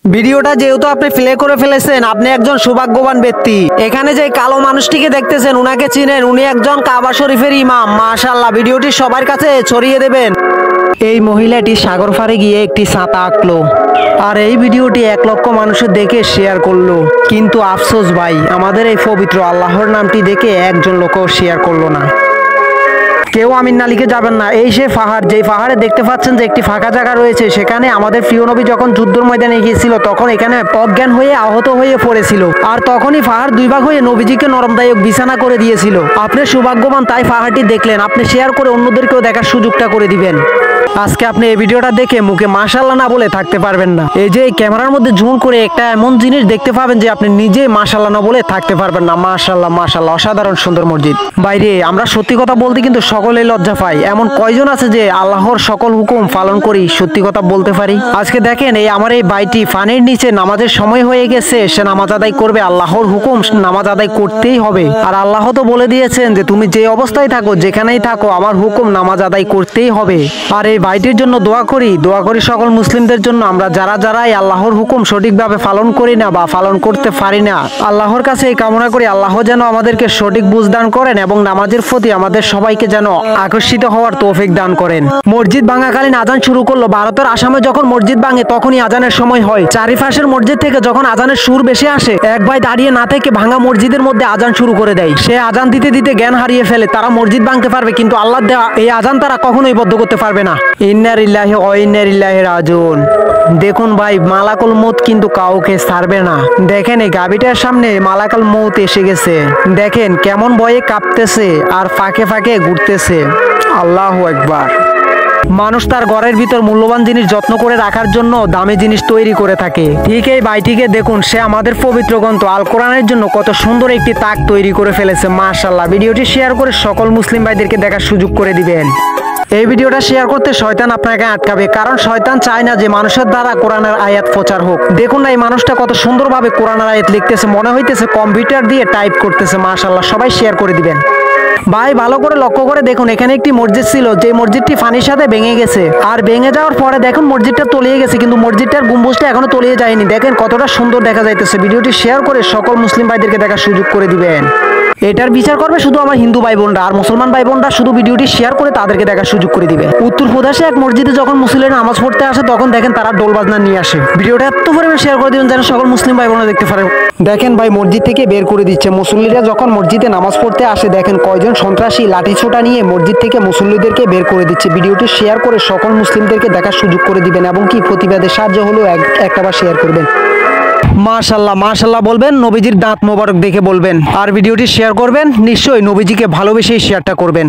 ভিডিওটা যেহেতু আপনি প্লে করে ফেলেছেন, আপনি একজন সৌভাগ্যবান ব্যক্তি। এখানে যে কালো মানুষটিকে দেখতেছেন, উনাকে চিনেন, উনি একজন কাবা শরীফের ইমাম। মাশাআল্লাহ, ভিডিওটি সবার কাছে ছড়িয়ে দেবেন। এই মহিলাটি সাগর পাড়ে গিয়ে একটি ছাতা আঁকলো, আর এই ভিডিওটি 1 লক্ষ মানুষের দেখে শেয়ার করলো। কিন্তু আফসোস ভাই, আমাদের এই পবিত্র আল্লাহর নামটি দেখে একজন লোকও শেয়ার করলো না। কেউ আমিন না লিখে যাবেন না। এই সে পাহাড়, যেই পাহাড়ে দেখতে পাচ্ছেন যে একটি ফাঁকা জায়গা রয়েছে, সেখানে আমাদের প্রিয় নবী যখন যুদ্ধের ময়দানে গিয়েছিল, তখন এখানে অজ্ঞান হয়ে আহত হয়ে পড়েছিল। আর তখনই পাহাড় 2 ভাগ হয়ে নবীজিকে নরমদায়ক বিছানা করে দিয়েছিল। আপনি সৌভাগ্যবান, তাই পাহাড়টি দেখলেন। আপনি শেয়ার করে অন্যদেরকেও দেখার সুযোগটা করে দিবেন। আজকে আপনি এই ভিডিওটা দেখে মুখে মাশাআল্লাহ না বলে থাকতে পারবেন না। এই যে এই ক্যামেরার মধ্যে জুম করে একটা এমন জিনিস দেখতে পাবেন যে আপনি নিজে মাশাআল্লাহ না বলে থাকতে পারবেন না। মাশাআল্লাহ মাশাআল্লাহ, অসাধারণ সুন্দর মসজিদ। বাইরে আমরা সত্যি কথা বলতে কিন্তু সকলেই লজ্জা পাই। এমন কয়জন আছে যে আল্লাহর সকল হুকুম পালন করি সত্যি কথা বলতে পারি? আজকে দেখেন, এই আমার এই ভাইটি পানির নিচে নামাজের সময় হয়ে গেছে, সে নামাজ আদায় করবে। আল্লাহর হুকুম, নামাজ আদায় করতেই হবে। আর আল্লাহ তো বলে দিয়েছেন যে তুমি যে অবস্থায় থাকো, যেখানেই থাকো, আমার হুকুম নামাজ আদায় করতেই হবে। আর এই ভাইটির জন্য দোয়া করি সকল মুসলিমদের জন্য। আমরা যারা এই আল্লাহর হুকুম সঠিকভাবে পালন করি না বা পালন করতে পারি না, আল্লাহর কাছে এই কামনা করি আল্লাহ যেন আমাদেরকে সঠিক বুঝ দান করেন এবং নামাজের প্রতি আমাদের সবাইকে যেন আকর্ষিত হওয়ার তৌফিক দান করেন। মসজিদ ভাঙাকালীন আজান শুরু করলো। ভারতের আসামে যখন মসজিদ ভাঙে তখনই আজানের সময় হয়। চারিপাশের মসজিদ থেকে যখন আজানের সুর বেশি আসে, এক ভাই দাঁড়িয়ে না থেকে ভাঙা মসজিদের মধ্যে আজান শুরু করে দেয়। সে আজান দিতে দিতে জ্ঞান হারিয়ে ফেলে। তারা মসজিদ ভাঙতে পারবে, কিন্তু আল্লাহ দেওয়া এই আজান তারা কখনোই বদ্ধ করতে পারবে না। ইন্না লিল্লাহি ওয়া ইন্না ইলাইহি রাজিউন। দেখুন ভাই, মালাকুল মউত কিন্তু কাউকে ছাড়বে না। দেখেন এই গাবিটার সামনে মালাকুল মউত এসে গেছে। দেখেন কেমন ভয়ে কাঁপতেছে আর ফাঁকে ফাঁকে ঘুরতেছে। আল্লাহু আকবার। মানুষ তার ঘরের ভিতর মূল্যবান জিনিস যত্ন করে রাখার জন্য দামি জিনিস তৈরি করে থাকে। ঠিক এই ভাইটিকে দেখুন, সে আমাদের পবিত্র গ্রন্থ আল কোরআনের জন্য কত সুন্দর একটি তাক তৈরি করে ফেলেছে। মাশাআল্লাহ, ভিডিওটি শেয়ার করে সকল মুসলিম ভাইদেরকে দেখার সুযোগ করে দিবেন। এই ভিডিওটা শেয়ার করতে শয়তান আপনাকে আটকাবে, কারণ শয়তান চায় না যে মানুষের দ্বারা কোরআনের আয়াত প্রচার হোক। দেখুন না, এই মানুষটা কত সুন্দরভাবে কোরআনের আয়াত লিখতেছে, মনে হইতেছে কম্পিউটার দিয়ে টাইপ করতেছে। মাশাআল্লাহ, সবাই শেয়ার করে দিবেন। ভাই ভালো করে লক্ষ্য করে দেখুন, এখানে একটি মসজিদ ছিল, যে মসজিদটি পানির সাথে ভেঙে গেছে। আর ভেঙে যাওয়ার পরে দেখুন মসজিদটা তলিয়ে গেছে, কিন্তু মসজিদটার গম্বুজটা এখনো তলিয়ে যায়নি। দেখেন কতটা সুন্দর দেখা যাইতেছে। ভিডিওটি শেয়ার করে সকল মুসলিম ভাইদেরকে দেখার সুযোগ করে দিবেন। এটার বিচার করবে শুধু আমার হিন্দু ভাই বোনরা, আর মুসলমান ভাই বোনরা শুধু ভিডিওটি শেয়ার করে তাদেরকে দেখার সুযোগ করে দিবে। উত্তরপ্রদেশে এক মসজিদে যখন মুসলিমরা নামাজ পড়তে আসে, তখন দেখেন তারা ডোল বাজনা নিয়ে আসে। ভিডিওটা এত পরিমাণে শেয়ার করে দিবেন যেন সকল মুসলিম ভাই বোনরা দেখতে পারে। দেখেন ভাই, মসজিদ থেকে বের করে দিচ্ছে। মুসল্লিরা যখন মসজিদে নামাজ পড়তে আসে, দেখেন কয়জন সন্ত্রাসী লাঠি ছোটা নিয়ে মসজিদ থেকে মুসল্লিদেরকে বের করে দিচ্ছে। ভিডিওটি শেয়ার করে সকল মুসলিমদেরকে দেখার সুযোগ করে দিবেন এবং কি প্রতিবাদের সাহায্য হলেও একটাবার শেয়ার করবেন। মাশাআল্লাহ মাশাআল্লাহ বলবেন, নবীজির দাঁত মোবারক দেখে বলবেন। আর ভিডিওটি শেয়ার করবেন, নিশ্চয়ই নবীজিকে ভালোবেসেই শেয়ারটা করবেন।